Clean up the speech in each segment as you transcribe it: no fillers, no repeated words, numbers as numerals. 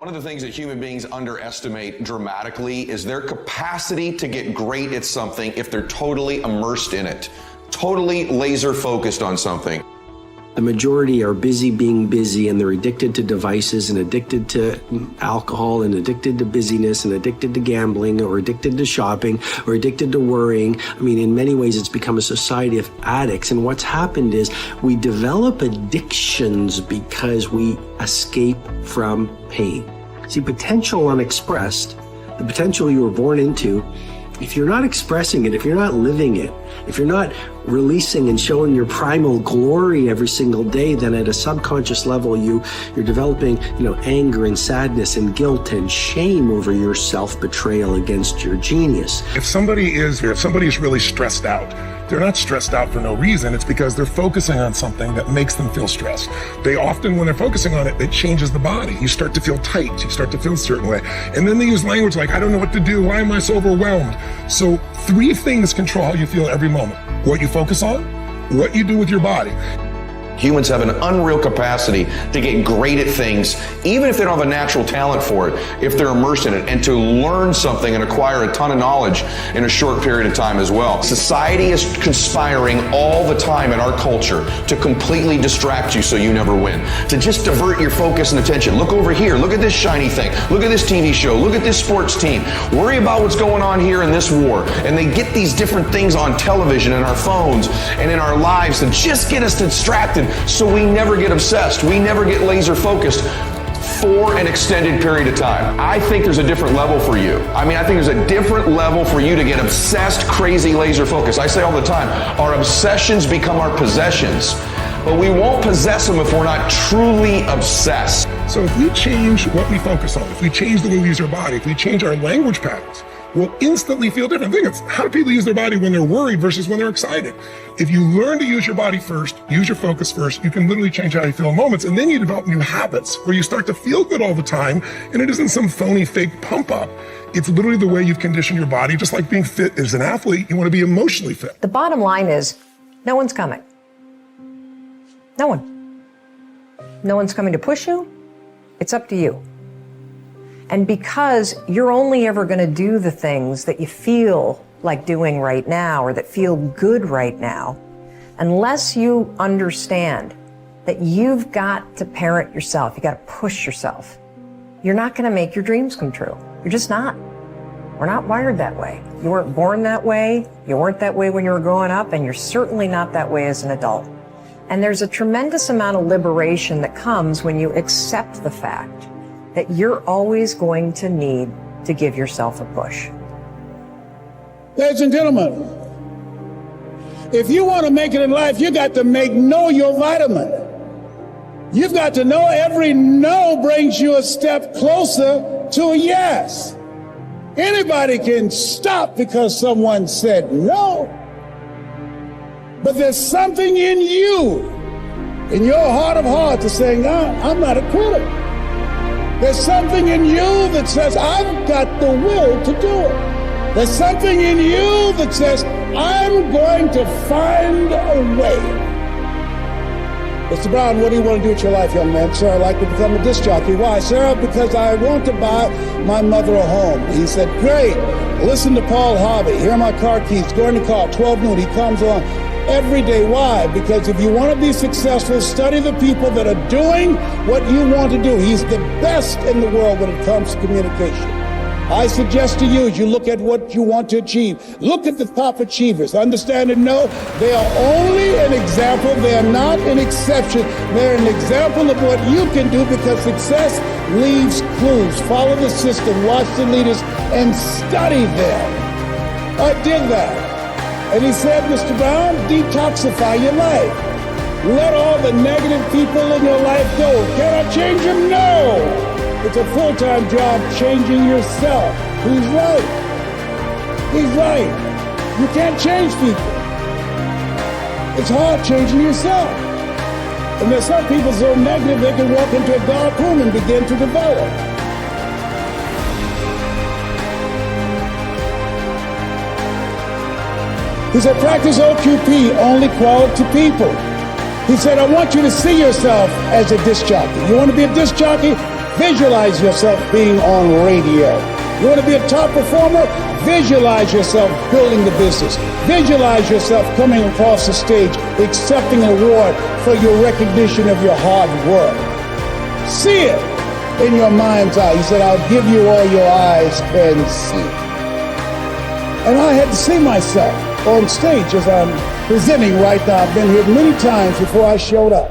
One of the things that human beings underestimate dramatically is their capacity to get great at something if they're totally immersed in it, totally laser focused on something. The majority are busy being busy, and they're addicted to devices and addicted to alcohol and addicted to busyness and addicted to gambling or addicted to shopping or addicted to worrying. I mean, in many ways, it's become a society of addicts. And what's happened is we develop addictions because we escape from pain. See, potential unexpressed, the potential you were born into, if you're not expressing it, if you're not living it, if you're not releasing and showing your primal glory every single day, then at a subconscious level, you're developing, anger and sadness and guilt and shame over your self-betrayal against your genius. If somebody's really stressed out, they're not stressed out for no reason. It's because they're focusing on something that makes them feel stressed. They often, when they're focusing on it, it changes the body. You start to feel tight. You start to feel a certain way. And then they use language like, I don't know what to do. Why am I so overwhelmed? So 3 things control how you feel every moment. What you focus on, what you do with your body. Humans have an unreal capacity to get great at things, even if they don't have a natural talent for it, if they're immersed in it, and to learn something and acquire a ton of knowledge in a short period of time as well. Society is conspiring all the time in our culture to completely distract you so you never win, to just divert your focus and attention. Look over here, look at this shiny thing, look at this TV show, look at this sports team, worry about what's going on here in this war. And they get these different things on television and our phones and in our lives to just get us distracted, so we never get obsessed. We never get laser focused for an extended period of time. I think there's a different level for you. I think there's a different level for you to get obsessed, crazy laser focused. I say all the time, our obsessions become our possessions, but we won't possess them if we're not truly obsessed. So if we change what we focus on, if we change the way we use our body, if we change our language patterns, we'll instantly feel different. Think of how do people use their body when they're worried versus when they're excited. If you learn to use your body first, use your focus first, you can literally change how you feel in moments, and then you develop new habits where you start to feel good all the time, and it isn't some phony fake pump up. It's literally the way you've conditioned your body. Just like being fit as an athlete, you want to be emotionally fit. The bottom line is no one's coming. No one. No one's coming to push you. It's up to you. And because you're only ever going to do the things that you feel like doing right now or that feel good right now, unless you understand that you've got to parent yourself, you got to push yourself, you're not going to make your dreams come true. You're just not. We're not wired that way. You weren't born that way. You weren't that way when you were growing up, and you're certainly not that way as an adult. And there's a tremendous amount of liberation that comes when you accept the fact that you're always going to need to give yourself a push. Ladies and gentlemen, if you want to make it in life, you got to know your vitamin. You've got to know every no brings you a step closer to a yes. Anybody can stop because someone said no. But there's something in you, in your heart of hearts, that's saying, I'm not a quitter. There's something in you that says, I've got the will to do it. There's something in you that says, I'm going to find a way. Mr. Brown, what do you want to do with your life, young man? Sir, I'd like to become a disc jockey. Why? Sir, because I want to buy my mother a home. He said, great. Listen to Paul Harvey. Here are my car keys. Go in the car, 12 noon. He comes on every day. Why? Because if you want to be successful, study the people that are doing what you want to do. He's the best in the world when it comes to communication. I suggest to you, as you look at what you want to achieve, look at the top achievers. Understand and know they are only an example. They are not an exception. They're an example of what you can do, because success leaves clues. Follow the system, watch the leaders, and study them. I did that. And he said, Mr. Brown, detoxify your life. Let all the negative people in your life go. Can I change them? No. It's a full-time job changing yourself. He's right. He's right. You can't change people. It's hard changing yourself. And there's some people so negative they can walk into a dark room and begin to develop. He said, practice OQP, only quality people. He said, I want you to see yourself as a disc jockey. You want to be a disc jockey? Visualize yourself being on radio. You want to be a top performer? Visualize yourself building the business. Visualize yourself coming across the stage, accepting an award for your recognition of your hard work. See it in your mind's eye. He said, I'll give you all your eyes can see. And I had to see myself on stage as I'm presenting right now. I've been here many times before I showed up.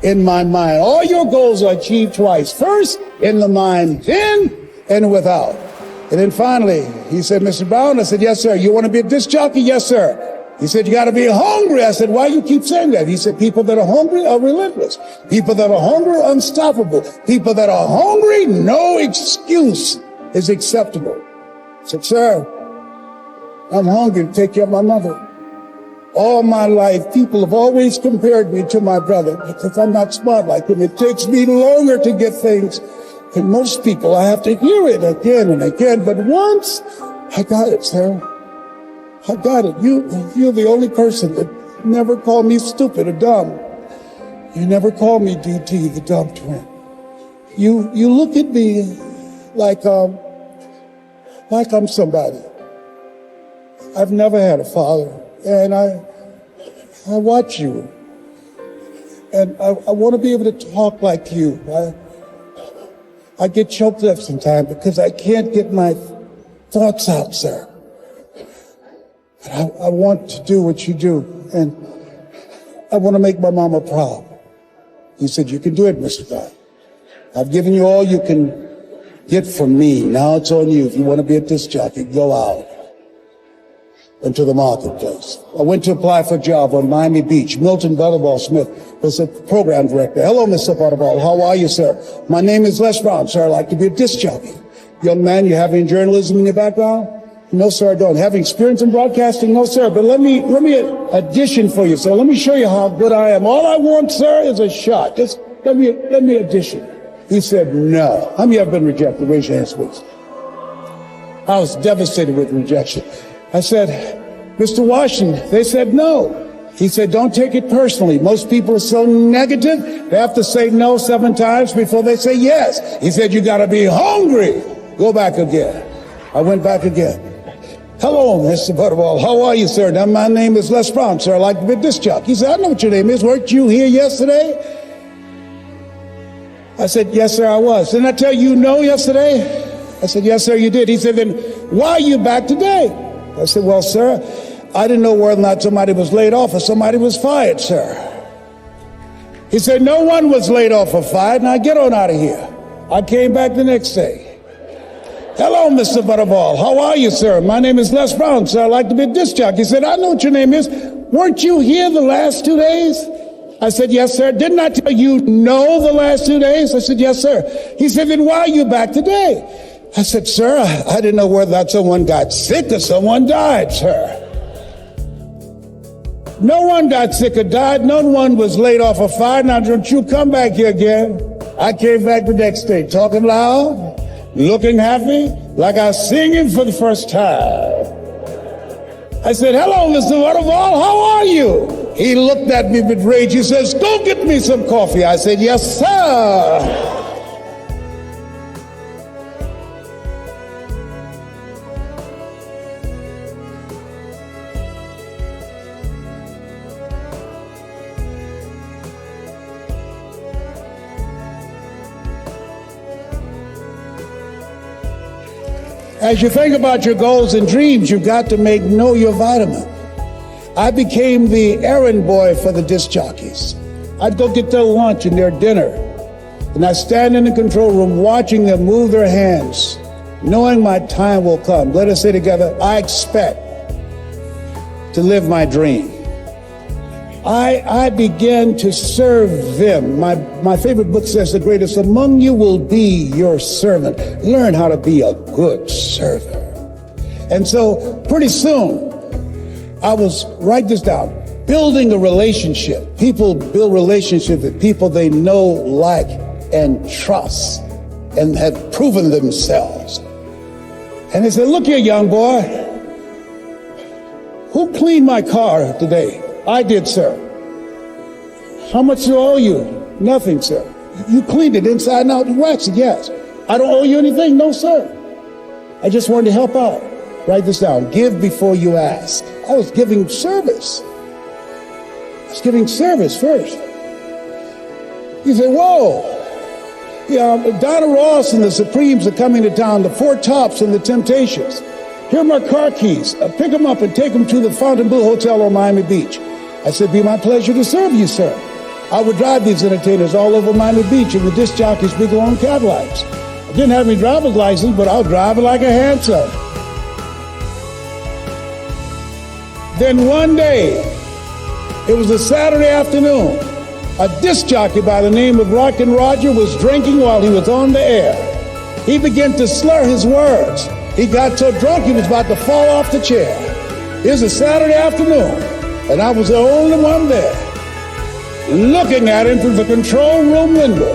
In my mind, all your goals are achieved twice. First, in the mind, then, and without. And then finally, he said, Mr. Brown, I said, yes, sir. You want to be a disc jockey? Yes, sir. He said, you got to be hungry. I said, why you keep saying that? He said, people that are hungry are relentless. People that are hungry are unstoppable. People that are hungry, no excuse is acceptable. I said, sir, I'm hungry to take care of my mother. All my life, people have always compared me to my brother because I'm not smart like him. It takes me longer to get things. And most people, I have to hear it again and again. But once, I got it, sir. I got it. You're the only person that never called me stupid or dumb. You never called me DT, the dumb twin. You look at me like I'm somebody. I've never had a father. And I watch you, and I want to be able to talk like you. I get choked up sometimes because I can't get my thoughts out, sir. But I want to do what you do, and I want to make my mama proud. He said, you can do it, Mr. Brown. I've given you all you can get from me. Now it's on you. If you want to be a disc jockey, go out into the marketplace. I went to apply for a job on Miami Beach. Milton Butterball Smith was the program director. Hello, Mr. Butterball. How are you, sir? My name is Les Brown, sir. I'd like to be a disc jockey. Young man, you have any journalism in your background? No, sir, I don't. Have experience in broadcasting? No, sir. But let me audition for you, sir. Let me show you how good I am. All I want, sir, is a shot. Just let me audition. He said, no. How many have been rejected? Raise your hands, please. I was devastated with rejection. I said, Mr. Washington, they said no. He said, don't take it personally. Most people are so negative, they have to say no 7 times before they say yes. He said, you got to be hungry. Go back again. I went back again. Hello, Mr. Butterball. How are you, sir? Now, my name is Les Brown, sir. I'd like to be a disc jockey. He said, I know what your name is. Weren't you here yesterday? I said, yes, sir, I was. Didn't I tell you no yesterday? I said, yes, sir, you did. He said, then why are you back today? I said, well, sir, I didn't know whether or not somebody was laid off or somebody was fired, sir. He said, no one was laid off or fired. Now get on out of here. I came back the next day. Hello, Mr. Butterball. How are you, sir? My name is Les Brown, sir. I'd like to be a disc jockey. He said, I know what your name is. Weren't you here the last 2 days? I said, yes, sir. Didn't I tell you no the last 2 days? I said, yes, sir. He said, then why are you back today? I said, sir, I didn't know whether that someone got sick or someone died, sir. No one got sick or died. No one was laid off or fired. Now, don't you come back here again. I came back the next day, talking loud, looking happy, like I was singing for the first time. I said, hello, Mr. Butterball, how are you? He looked at me with rage. He says, go get me some coffee. I said, yes, sir. As you think about your goals and dreams, you've got to know your vitamin. I became the errand boy for the disc jockeys. I'd go get their lunch and their dinner, and I stand in the control room watching them move their hands, knowing my time will come. Let us say together, I expect to live my dream. I began to serve them. My favorite book says the greatest among you will be your servant. Learn how to be a good servant. And so pretty soon, write this down, building a relationship. People build relationships with people they know, like, and trust, and have proven themselves. And they said, look here, young boy, who cleaned my car today? I did, sir. How much do I owe you? Nothing, sir. You cleaned it inside and out, you waxed it, yes. I don't owe you anything, no sir. I just wanted to help out. Write this down, give before you ask. I was giving service. I was giving service first. You say, whoa. Yeah, Donna Ross and the Supremes are coming to town, the Four Tops and the Temptations. Here are my car keys. Pick them up and take them to the Fontainebleau Hotel on Miami Beach. I said, be my pleasure to serve you, sir. I would drive these entertainers all over Miami Beach in the disc jockeys' big long Cadillacs. I didn't have any driver's license, but I was driving like a handsome. Then one day, it was a Saturday afternoon, a disc jockey by the name of Rockin' Roger was drinking while he was on the air. He began to slur his words. He got so drunk he was about to fall off the chair. It was a Saturday afternoon, and I was the only one there, looking at him through the control room window,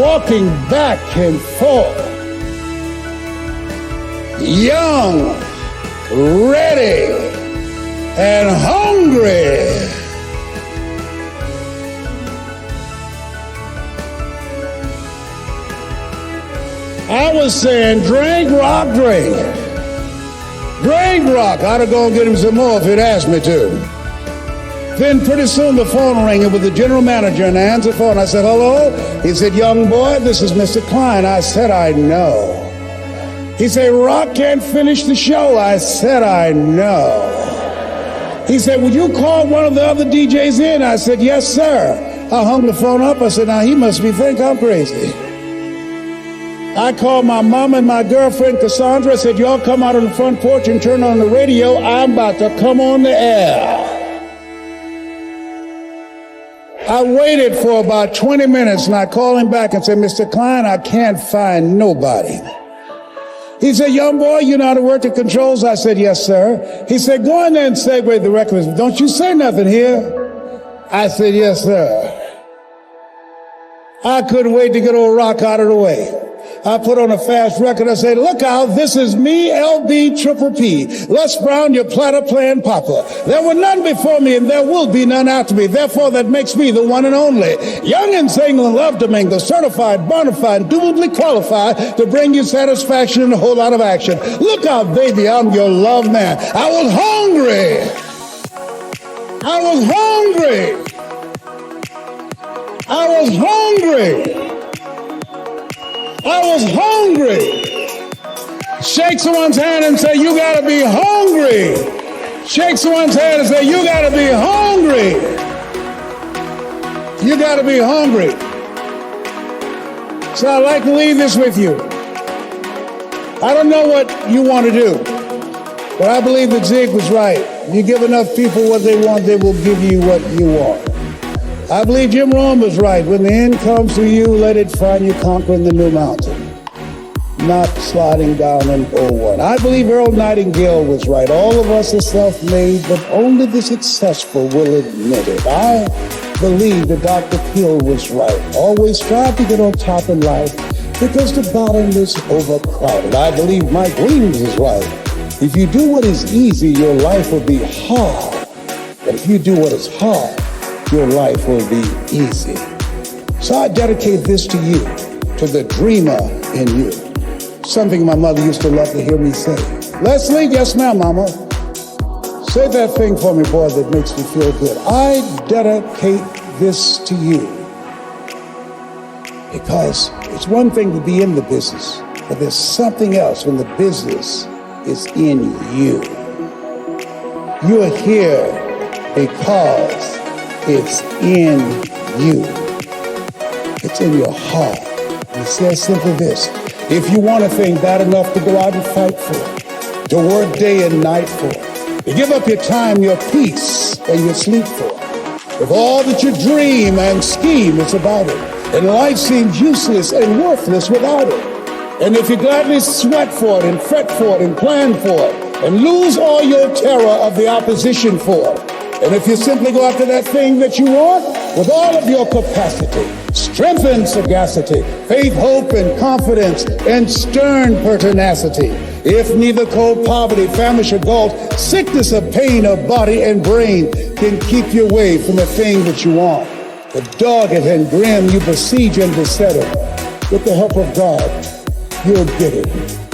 walking back and forth, young, ready, and hungry. I was saying, drink, rock, drink. Drink, rock. I'd have gone get him some more if he'd asked me to. Then pretty soon the phone rang with the general manager, and I answered the phone. I said, hello? He said, young boy, this is Mr. Klein. I said, I know. He said, Rock can't finish the show. I said, I know. He said, would you call one of the other DJs in? I said, yes, sir. I hung the phone up. I said, now he must think I'm crazy. I called my mom and my girlfriend, Cassandra. I said, y'all come out on the front porch and turn on the radio. I'm about to come on the air. I waited for about 20 minutes, and I called him back and said, Mr. Klein, I can't find nobody. He said, young boy, you know how to work the controls? I said, yes, sir. He said, go in there and segue the records. Don't you say nothing here. I said, yes, sir. I couldn't wait to get old Rock out of the way. I put on a fast record. I said, look out, this is me, LB Triple P. Les Brown, your platter playing papa. There were none before me, and there will be none after me. Therefore, that makes me the one and only. Young and single and love to mingle, certified, bona fide, indubitably qualified to bring you satisfaction and a whole lot of action. Look out, baby, I'm your love man. I was hungry. I was hungry. I was hungry. I was hungry. Shake someone's hand and say, you gotta be hungry. Shake someone's hand and say, you gotta be hungry. You gotta be hungry. So I'd like to leave this with you. I don't know what you want to do, but I believe that Zig was right. You give enough people what they want, they will give you what you want. I believe Jim Rohn was right. When the end comes to you, let it find you conquering the new mountain, not sliding down an old one. I believe Earl Nightingale was right. All of us are self-made, but only the successful will admit it. I believe that Dr. Peel was right. Always strive to get on top in life because the bottom is overcrowded. I believe Mike Williams is right. If you do what is easy, your life will be hard. But if you do what is hard, your life will be easy. So I dedicate this to you, to the dreamer in you. Something my mother used to love to hear me say. Leslie, yes ma'am, mama. Say that thing for me, boy, that makes me feel good. I dedicate this to you. Because it's one thing to be in the business, but there's something else when the business is in you. You're here because it's in you. It's in your heart. And it says simply this: if you want a thing bad enough to go out and fight for it, to work day and night for it, to give up your time, your peace, and your sleep for it, if all that you dream and scheme is about it, and life seems useless and worthless without it, and if you gladly sweat for it and fret for it and plan for it, and lose all your terror of the opposition for it, and if you simply go after that thing that you want with all of your capacity, strength and sagacity, faith, hope, and confidence, and stern pertinacity, if neither cold poverty, famish, or gulf, sickness or pain of body and brain can keep you away from the thing that you want, the dogged and grim you besiege and beset it. With the help of God, you'll get it.